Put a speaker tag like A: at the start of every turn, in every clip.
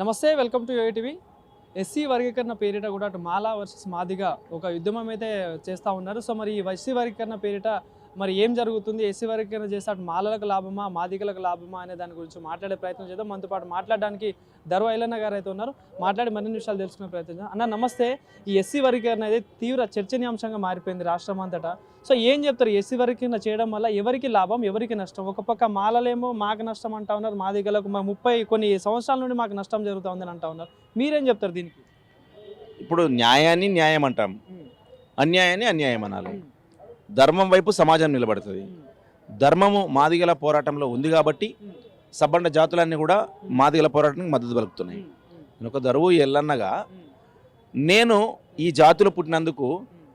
A: నమస్తే, welcome to UTV. SC వర్గీకరణ పేరిట కూడా అటు మాలా వర్సెస్ మాదిగా ఒక యుద్ధం అయితే చేస్తూ ఉన్నారు. సో మరి ఈ ఎస్సీ వర్గీకరణ పేరిట మరి ఏం జరుగుతుంది, ఎస్సీ వర్గీకరణ చేస్తే అటు మాలలకు లాభమా మాదిగలకు లాభమా అనే దాని గురించి మాట్లాడే ప్రయత్నం చేద్దాం. మనతో పాటు మాట్లాడడానికి దర్వ ఐలన్న గారు అయితే ఉన్నారు. మాట్లాడి మరిన్ని విషయాలు తెలుసుకునే ప్రయత్నం చేద్దాం. అన్న నమస్తే. ఈ ఎస్సీ వర్గీకరణ అయితే తీవ్ర చర్చనీయాంశంగా మారిపోయింది రాష్ట్రం అంతటా. సో ఏం చెప్తారు, ఎస్సీ వర్గీకరణ చేయడం వల్ల ఎవరికి లాభం ఎవరికి నష్టం? ఒక పక్క మాలలేమో మాకు నష్టం అంటా ఉన్నారు, మాదిగలకు కొన్ని సంవత్సరాల నుండి మాకు నష్టం జరుగుతుందని అంటా ఉన్నారు. మీరేం చెప్తారు దీనికి?
B: ఇప్పుడు న్యాయాన్ని న్యాయం అంటాం, అన్యాయాన్ని అన్యాయం అనాలి. ధర్మం వైపు సమాజం నిలబడుతుంది. ధర్మము మాదిగల పోరాటంలో ఉంది కాబట్టి సబ్బండ జాతులన్నీ కూడా మాదిగల పోరాటానికి మద్దతు పలుకుతున్నాయి. నేను ఒక దరువు ఎల్లన్నగా నేను ఈ జాతులు పుట్టినందుకు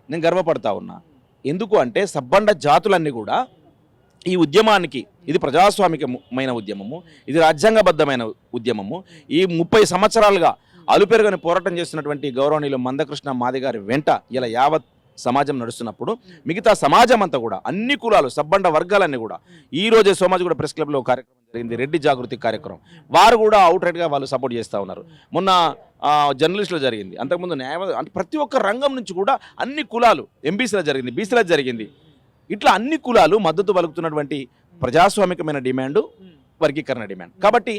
B: నేను గర్వపడతా ఉన్నా. ఎందుకు అంటే సబ్బండ జాతులన్నీ కూడా ఈ ఉద్యమానికి, ఇది ప్రజాస్వామికమైన ఉద్యమము, ఇది రాజ్యాంగబద్ధమైన ఉద్యమము. ఈ 30 సంవత్సరాలుగా అలుపెరుగని పోరాటం చేస్తున్నటువంటి గౌరవనీయులు మందకృష్ణ మాదిగారి వెంట ఇలా యావత్ సమాజం నడుస్తున్నప్పుడు మిగతా సమాజం అంతా కూడా అన్ని కులాలు సబ్బండ వర్గాలన్నీ కూడా ఈ రోజే సోమాజిగూడ ప్రెస్ క్లబ్లో కార్యక్రమం జరిగింది, రెడ్డి జాగృతి కార్యక్రమం. వారు కూడా అవుట్రైట్గా వాళ్ళు సపోర్ట్ చేస్తూ ఉన్నారు. మొన్న జర్నలిస్టులో జరిగింది, అంతకుముందు అంటే ప్రతి ఒక్క రంగం నుంచి కూడా అన్ని కులాలు, ఎంబీసీలో జరిగింది, బీసీలో జరిగింది, ఇట్లా అన్ని కులాలు మద్దతు పలుకుతున్నటువంటి ప్రజాస్వామికమైన డిమాండు వర్గీకరణ డిమాండ్. కాబట్టి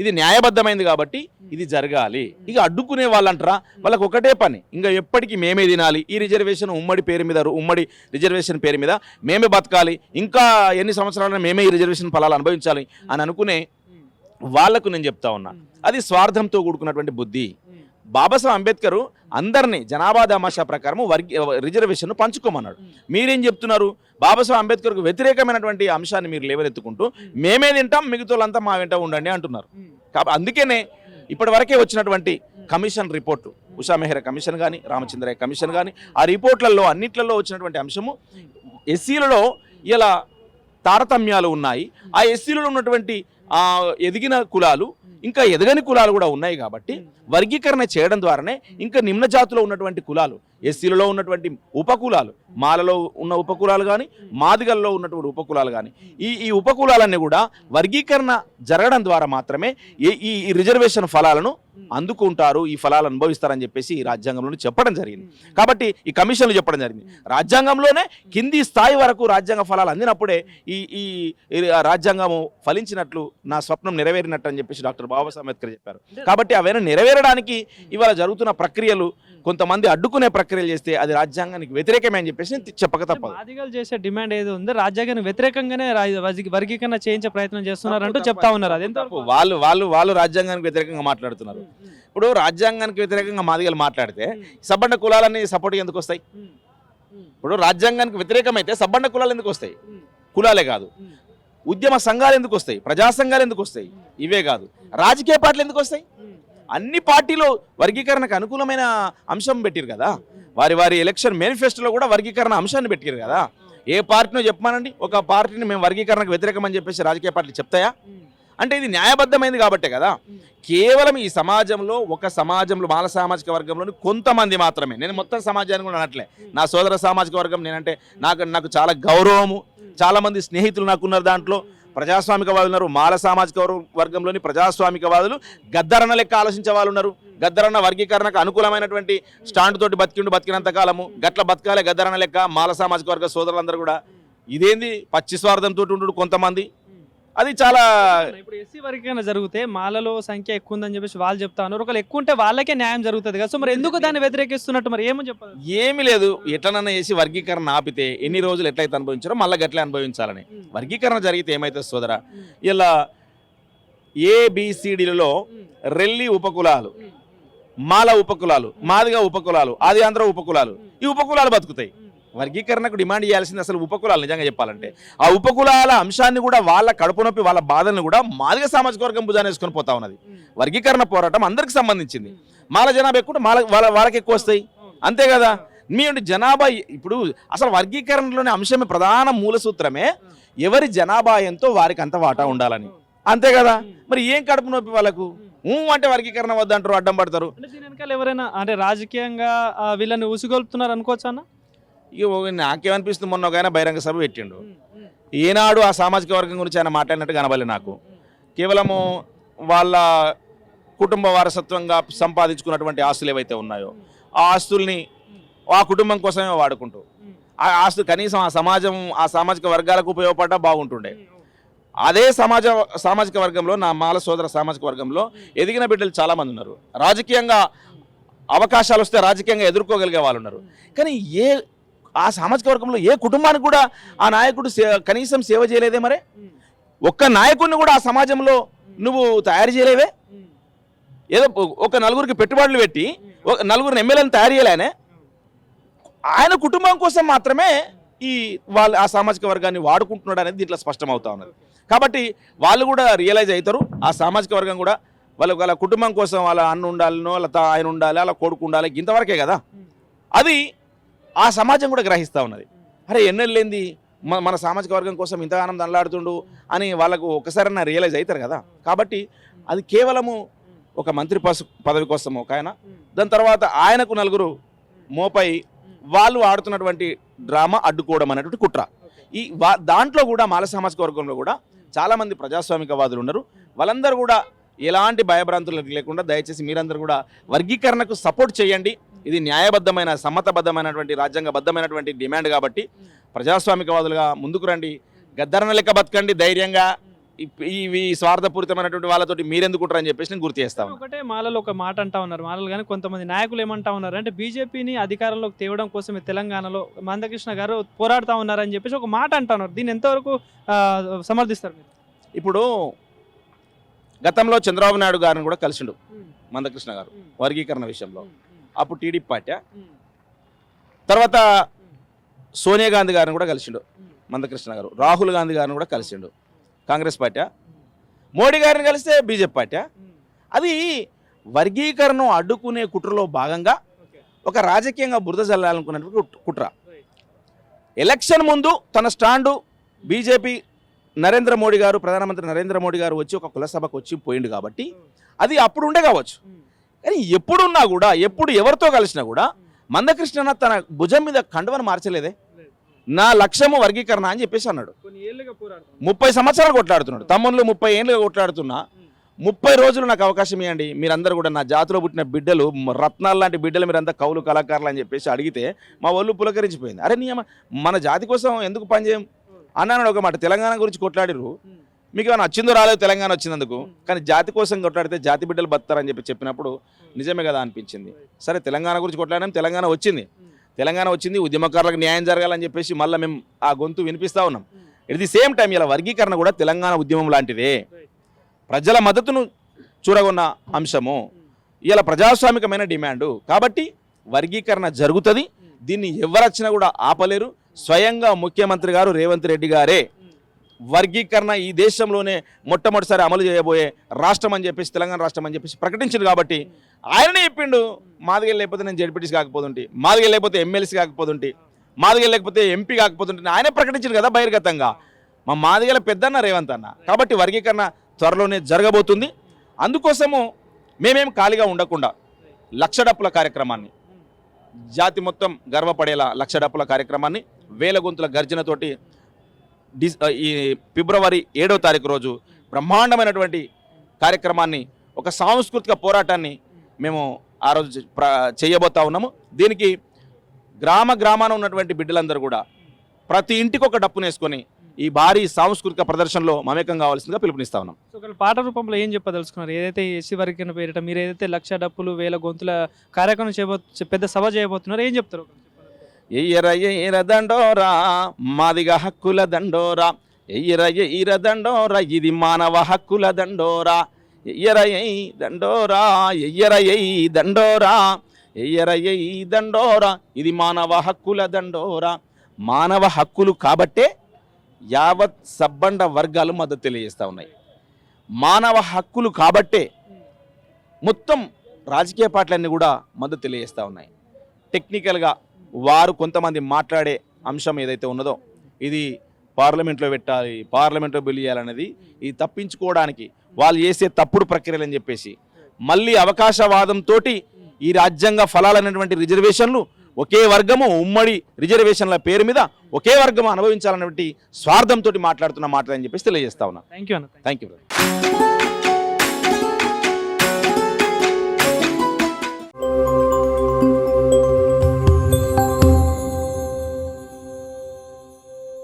B: ఇది న్యాయబద్ధమైంది కాబట్టి ఇది జరగాలి. ఇక అడ్డుకునే వాళ్ళంటారా, వాళ్ళకి ఒకటే పని, ఇంకా ఎప్పటికీ మేమే తినాలి, ఈ రిజర్వేషన్ ఉమ్మడి పేరు మీద, ఉమ్మడి రిజర్వేషన్ పేరు మీద మేమే బతకాలి, ఇంకా ఎన్ని సంవత్సరాలైనా మేమే ఈ రిజర్వేషన్ ఫలాలు అనుభవించాలి అని అనుకునే వాళ్లకు నేను చెప్తా ఉన్నా, అది స్వార్థంతో కూడుకున్నటువంటి బుద్ధి. బాబాసాహెబ్ అంబేద్కర్ అందరినీ జనాభా దామాషా ప్రకారం రిజర్వేషన్ పంచుకోమన్నాడు. మీరేం చెప్తున్నారు? బాబాసాహెబ్ అంబేద్కర్కు వ్యతిరేకమైనటువంటి అంశాన్ని మీరు లేవనెత్తుకుంటూ మేమే తింటాం, మిగతా వాళ్ళంతా మా వెంట ఉండండి అంటున్నారు. కాబట్టి అందుకనే ఇప్పటి వరకే వచ్చినటువంటి commission report, Usha Mehra commission కానీ, రామచంద్రయ్య కమిషన్ కానీ, ఆ రిపోర్ట్లలో అన్నిట్లలో వచ్చినటువంటి అంశము ఎస్సీలలో ఇలా తారతమ్యాలు ఉన్నాయి. ఆ ఎస్సీలలో ఉన్నటువంటి ఎదిగిన కులాలు ఇంకా ఎదగని కులాలు కూడా ఉన్నాయి. కాబట్టి వర్గీకరణ చేయడం ద్వారానే ఇంకా నిమ్న జాతిలో ఉన్నటువంటి కులాలు, ఎస్సీలలో ఉన్నటువంటి ఉపకులాలు, మాలలో ఉన్న ఉపకులాలు కానీ, మాదిగల్లో ఉన్నటువంటి ఉపకులాలు కానీ, ఈ ఉపకులాలన్నీ కూడా వర్గీకరణ జరగడం ద్వారా మాత్రమే ఈ రిజర్వేషన్ ఫలాలను అందుకుంటారు, ఈ ఫలాలు అనుభవిస్తారని చెప్పేసి ఈ రాజ్యాంగంలో చెప్పడం జరిగింది. కాబట్టి ఈ కమిషన్లు చెప్పడం జరిగింది. రాజ్యాంగంలోనే కింది స్థాయి వరకు రాజ్యాంగ ఫలాలు అందినప్పుడే ఈ రాజ్యాంగము ఫలించినట్లు, నా స్వప్నం నెరవేరినట్టు అని చెప్పేసి డాక్టర్ బాబాసాహెబ్ అంబేద్కర్ చెప్పారు. కాబట్టి అవన్నీ నెరవేరడానికి ఇవాళ జరుగుతున్న ప్రక్రియలు, కొంతమంది అడ్డుకునే ప్రక్రియలు చేస్తే అది రాజ్యాంగానికి వ్యతిరేకమే అని చెప్పేసి చెప్పక తప్పదు.
A: మాదిగలు చేసే డిమాండ్ ఏదో ఉందో రాజ్యాంగానికి వ్యతిరేకంగానే వర్గీకరణ చేయించే ప్రయత్నం చేస్తున్నారంటూ చెప్తా ఉన్నారు. అదేంటో
B: వాళ్ళు రాజ్యాంగానికి వ్యతిరేకంగా మాట్లాడుతున్నారు. ఇప్పుడు రాజ్యాంగానికి వ్యతిరేకంగా మాదిగలు మాట్లాడితే సబ్బండ కులాలన్నీ సపోర్ట్ ఎందుకు వస్తాయి? ఇప్పుడు రాజ్యాంగానికి వ్యతిరేకమైతే సబ్బండ కులాలు ఎందుకు వస్తాయి? కులాలే కాదు, ఉద్యమ సంఘాలు ఎందుకు వస్తాయి? ప్రజా సంఘాలు ఎందుకు వస్తాయి? ఇవే కాదు, రాజకీయ పార్టీలు ఎందుకు వస్తాయి? అన్ని పార్టీలు వర్గీకరణకు అనుకూలమైన అంశం పెట్టారు కదా. వారి ఎలక్షన్ మేనిఫెస్టోలో కూడా వర్గీకరణ అంశాన్ని పెట్టారు కదా. ఏ పార్టీనో చెప్పమానండి, ఒక పార్టీని మేము వర్గీకరణకు వ్యతిరేకమని చెప్పేసి రాజకీయ పార్టీలు చెప్తాయా? అంటే ఇది న్యాయబద్ధమైంది కాబట్టే కదా. కేవలం ఈ సమాజంలో, ఒక సమాజంలో మాల సామాజిక వర్గంలోని కొంతమంది మాత్రమే, నేను మొత్తం సమాజాన్ని కూడా అనట్లే, నా సోదర సామాజిక వర్గం నేనంటే నాకు చాలా గౌరవము, చాలామంది స్నేహితులు నాకున్నారు. దాంట్లో ప్రజాస్వామికవాదులు ఉన్నారు, మాల సామాజిక వర్గంలోని ప్రజాస్వామికవాదులు గద్దరన్న లెక్క ఆలోచించే వాళ్ళు ఉన్నారు. గద్దరన్న వర్గీకరణకు అనుకూలమైనటువంటి స్టాండ్ తోటి బతికినంత కాలము గట్ల బతకాలే గద్దరన్న లెక్క మాల సామాజిక వర్గ సోదరులందరూ కూడా. ఇదేంది పచ్చి స్వార్థంతో ఉండు కొంతమంది, అది చాలా.
A: ఇప్పుడు ఎస్సీ వర్గీకరణ జరిగితే మాలలో సంఖ్య ఎక్కువ ఉందని చెప్పేసి వాళ్ళు చెప్తా ఉన్నారు. ఒకవేళ ఎక్కువ ఉంటే వాళ్ళకే న్యాయం జరుగుతుంది కదా. సో మరి ఎందుకు దాన్ని వ్యతిరేకిస్తున్నట్టు మరి ఏమో చెప్పాలి?
B: ఏమీ లేదు, ఎట్లనన్నా చేసి వర్గీకరణ ఆపితే ఎన్ని రోజులు ఎట్లయితే అనుభవించారో మళ్ళీ గట్లే అనుభవించాలని. వర్గీకరణ జరిగితే ఏమైతుంది సోదరా, ఇలా ఏబిసిడిలలో రెల్లి ఉపకులాలు, మాల ఉపకులాలు, మాదిగా ఉపకులాలు, ఆది ఆంధ్ర ఉపకులాలు, ఈ ఉపకులాలు బతుకుతాయి. వర్గీకరణకు డిమాండ్ చేయాల్సింది అసలు ఉపకులాలు. నిజంగా చెప్పాలంటే ఆ ఉపకులాల అంశాన్ని కూడా, వాళ్ళ కడుపు నొప్పి, వాళ్ళ బాధలను కూడా మాదిగ సామాజిక వర్గం భుజాన్ని వేసుకొని పోతా ఉన్నది. వర్గీకరణ పోరాటం అందరికి సంబంధించింది. మాల జనాభా ఎక్కువ వాళ్ళకి ఎక్కువ వస్తాయి, అంతే కదా. మీ జనాభా ఇప్పుడు అసలు వర్గీకరణలోని అంశమే ప్రధాన మూల సూత్రమే ఎవరి జనాభా ఎంతో వారికి అంత వాటా ఉండాలని, అంతే కదా. మరి ఏం కడుపు నొప్పి వాళ్ళకు? అంటే వర్గీకరణ వద్దంటారు, అడ్డం పడతారు.
A: దీని వెనకాల ఎవరైనా అంటే రాజకీయంగా వీళ్ళని ఉసిగొల్పుతున్నారు అనుకోవచ్చా అన్న?
B: ఇక నాకేమనిపిస్తుంది, మొన్న ఒక ఆయన బహిరంగ సభ పెట్టిండు, ఏనాడు ఆ సామాజిక వర్గం గురించి ఆయన మాట్లాడినట్టు కనబడలే నాకు. కేవలము వాళ్ళ కుటుంబ వారసత్వంగా సంపాదించుకున్నటువంటి ఆస్తులు ఏవైతే ఉన్నాయో ఆ ఆస్తుల్ని ఆ కుటుంబం కోసమే వాడుకుంటూ ఆ ఆస్తులు కనీసం ఆ సామాజిక వర్గాలకు ఉపయోగపడ్డా బాగుంటుండే. అదే సామాజిక వర్గంలో నా మాల సోదర సామాజిక వర్గంలో ఎదిగిన బిడ్డలు చాలామంది ఉన్నారు. రాజకీయంగా అవకాశాలు వస్తే రాజకీయంగా ఎదుర్కోగలిగే వాళ్ళు ఉన్నారు. కానీ ఆ సామాజిక వర్గంలో ఏ కుటుంబానికి కూడా ఆ నాయకుడు కనీసం సేవ చేయలేదే. మరి ఒక్క నాయకుడిని కూడా ఆ సమాజంలో నువ్వు తయారు చేయలేవే. ఏదో ఒక నలుగురికి పెట్టుబడులు పెట్టి నలుగురిని ఎమ్మెల్యేలను తయారు చేయలేనే. ఆయన కుటుంబం కోసం మాత్రమే ఆ సామాజిక వర్గాన్ని వాడుకుంటున్నాడు అనేది దీంట్లో స్పష్టమవుతా ఉన్నది. కాబట్టి వాళ్ళు కూడా రియలైజ్ అవుతారు. ఆ సామాజిక వర్గం కూడా వాళ్ళ కుటుంబం కోసం వాళ్ళ అన్న ఉండాలనో వాళ్ళ ఆయన ఉండాలి, వాళ్ళ కొడుకు ఉండాలి, ఇంతవరకే కదా. అది ఆ సమాజం కూడా గ్రహిస్తూ ఉన్నది. అరే ఎన్నెళ్ళేంది మన సామాజిక వర్గం కోసం ఇంతగానం దండలాడుతుండు అని వాళ్ళకు ఒకసారైనా రియలైజ్ అవుతారు కదా. కాబట్టి అది కేవలము ఒక మంత్రి పదవి కోసం ఒక ఆయన, దాని తర్వాత ఆయనకు నలుగురు మోపై వాళ్ళు ఆడుతున్నటువంటి డ్రామా అడ్డుకోవడం అనేటువంటి కుట్ర. దాంట్లో కూడా మాల సామాజిక వర్గంలో కూడా చాలామంది ప్రజాస్వామికవాదులు ఉన్నారు. వాళ్ళందరూ కూడా ఎలాంటి భయభ్రాంతులు లేకుండా దయచేసి మీరందరూ కూడా వర్గీకరణకు సపోర్ట్ చేయండి. ఇది న్యాయబద్ధమైన సమ్మతబద్ధమైనటువంటి రాజ్యాంగబద్ధమైనటువంటి డిమాండ్ కాబట్టి ప్రజాస్వామికవాదులుగా ముందుకు రండి. గద్దరన లెక్క బతకండి ధైర్యంగా. ఇవి స్వార్థపూరితమైనటువంటి వాళ్ళతోటి మీరెందుకుంటారని చెప్పేసి నేను గుర్తు చేస్తాను.
A: ఒకటే మాలలో ఒక మాట అంటా ఉన్నారు మాలలు, కానీ కొంతమంది నాయకులు ఏమంటా ఉన్నారు అంటే బీజేపీని అధికారంలోకి తేవడం కోసమే తెలంగాణలో మందకృష్ణ గారు పోరాడుతూ ఉన్నారని చెప్పేసి ఒక మాట అంటా ఉన్నారు. దీన్ని ఎంతవరకు సమర్థిస్తారు మీరు?
B: ఇప్పుడు గతంలో చంద్రబాబు నాయుడు గారిని కూడా కలిసిండు మందకృష్ణ గారు వర్గీకరణ విషయంలో. అప్పుడు టీడీపీ పార్టీ. తర్వాత సోనియా గాంధీ గారిని కూడా కలిసిండు మందకృష్ణ గారు. రాహుల్ గాంధీ గారిని కూడా కలిసిండు కాంగ్రెస్ పార్టీ. మోడీ గారిని కలిస్తే బీజేపీ పార్టీ. అది వర్గీకరణను అడ్డుకునే కుట్రలో భాగంగా ఒక రాజకీయంగా బురద జల్లాలనుకున్నటువంటి కుట్ర. ఎలక్షన్ ముందు తన స్టాండు బీజేపీ నరేంద్ర మోడీ గారు, ప్రధానమంత్రి నరేంద్ర మోడీ గారు వచ్చి ఒక కుల సభకు వచ్చి పోయిండు కాబట్టి అది అప్పుడు ఉండే కావచ్చు. కానీ ఎప్పుడున్నా కూడా ఎప్పుడు ఎవరితో కలిసినా కూడా మందకృష్ణ తన భుజం మీద కండువను మార్చలేదే. నా లక్ష్యము వర్గీకరణ అని చెప్పేసి అన్నాడు. 30 సంవత్సరాలు కొట్లాడుతున్నాడు. తమ్ముళ్ళు 30 ఏళ్ళుగా కొట్లాడుతున్నా 30 రోజులు నాకు అవకాశం ఇవ్వండి, మీరందరూ కూడా నా జాతిలో పుట్టిన బిడ్డలు రత్నాలు లాంటి బిడ్డలు మీరంతా కౌలు కళాకారులు అని చెప్పేసి అడిగితే మా వాళ్ళు పులకరించిపోయింది. అరే నీ మన జాతి కోసం ఎందుకు పనిచేయం అన్నాడు ఒక మాట. తెలంగాణ గురించి కొట్లాడిరు, మీకు ఏమైనా వచ్చిందో రాలేదు తెలంగాణ వచ్చినందుకు, కానీ జాతి కోసం కొట్లాడితే జాతి బిడ్డలు బతారని చెప్పినప్పుడు నిజమే కదా అనిపించింది. సరే తెలంగాణ గురించి కొట్లాడినాం, తెలంగాణ వచ్చింది, ఉద్యమకారులకు న్యాయం జరగాలని చెప్పేసి మళ్ళీ మేము ఆ గొంతు వినిపిస్తూ ఉన్నాం. ఎట్ ది సేమ్ టైం ఇలా వర్గీకరణ కూడా తెలంగాణ ఉద్యమం లాంటిదే, ప్రజల మద్దతును చూరగొన్న అంశము, ఇలా ప్రజాస్వామికమైన డిమాండు. కాబట్టి వర్గీకరణ జరుగుతుంది. దీన్ని ఎవరొచ్చినా కూడా ఆపలేరు. స్వయంగా ముఖ్యమంత్రి గారు రేవంత్ రెడ్డి గారే వర్గీకరణ ఈ దేశంలోనే మొట్టమొదటిసారి అమలు చేయబోయే రాష్ట్రం అని చెప్పేసి తెలంగాణ రాష్ట్రం అని చెప్పేసి ప్రకటించింది. కాబట్టి ఆయననే చెప్పిండు, మాదిగలు లేకపోతే నేను జడ్పీటీసీ కాకపోతుంటే, మాదిగలు లేకపోతే ఎమ్మెల్సీ కాకపోతుంటే, మాదిగలు లేకపోతే ఎంపీ కాకపోతుంటే ఆయనే ప్రకటించింది కదా బహిర్గతంగా. మా మాదిగల పెద్దన్న రేవంత్ అన్న. కాబట్టి వర్గీకరణ త్వరలోనే జరగబోతుంది. అందుకోసము మేమేం ఖాళీగా ఉండకుండా లక్ష డప్పుల కార్యక్రమాన్ని, జాతి మొత్తం గర్వపడేలా లక్ష డప్పుల కార్యక్రమాన్ని వేల గొంతుల గర్జనతోటి ఈ ఫిబ్రవరి 7వ తారీఖు రోజు బ్రహ్మాండమైనటువంటి కార్యక్రమాన్ని, ఒక సాంస్కృతిక పోరాటాన్ని మేము ఆ రోజు చేయబోతా ఉన్నాము. దీనికి గ్రామాన ఉన్నటువంటి బిడ్డలందరూ కూడా ప్రతి ఇంటికి ఒక డప్పునేసుకొని ఈ భారీ సాంస్కృతిక ప్రదర్శనలో మమేకం కావాల్సిందిగా పిలుపునిస్తా ఉన్నాం.
A: సో ఒక పాట రూపంలో ఏం చెప్పదలుచుకున్నారు? ఏదైతే ఎస్సీ వర్గీకరణ పేరిట మీరు ఏదైతే లక్ష డప్పులు వేల గొంతుల కార్యక్రమం పెద్ద సభ చేయబోతున్నారు, ఏం చెప్తారు?
B: ఎయ్యర దండోరా మాదిగ హక్కుల దండోరా, ఎయ్యర దండోరా ఇది మానవ హక్కుల దండోరా, ఎయ్యర దండోరా దండోరా, ఎయ్యర దండోరా ఇది మానవ హక్కుల దండోరా. మానవ హక్కులు కాబట్టే యావత్ సబ్బండ వర్గాలు మద్దతు తెలియజేస్తూ ఉన్నాయి. మానవ హక్కులు కాబట్టే మొత్తం రాజకీయ పార్టీలన్నీ కూడా మద్దతు తెలియజేస్తూ ఉన్నాయి. టెక్నికల్గా వారు కొంతమంది మాట్లాడే అంశం ఏదైతే ఉన్నదో ఇది పార్లమెంట్లో పెట్టాలి, పార్లమెంట్లో బిల్లు చేయాలనేది ఇది తప్పించుకోవడానికి వాళ్ళు చేసే తప్పుడు ప్రక్రియలని చెప్పేసి మళ్ళీ అవకాశవాదంతో ఈ రాజ్యాంగ ఫలాలైనటువంటి రిజర్వేషన్లు ఒకే వర్గము ఉమ్మడి రిజర్వేషన్ల పేరు మీద ఒకే వర్గము అనుభవించాలన్నటువంటి స్వార్థంతో మాట్లాడుతున్న మాటలని చెప్పేసి తెలియజేస్తా ఉన్నా.
A: Thank you.
B: Thank you.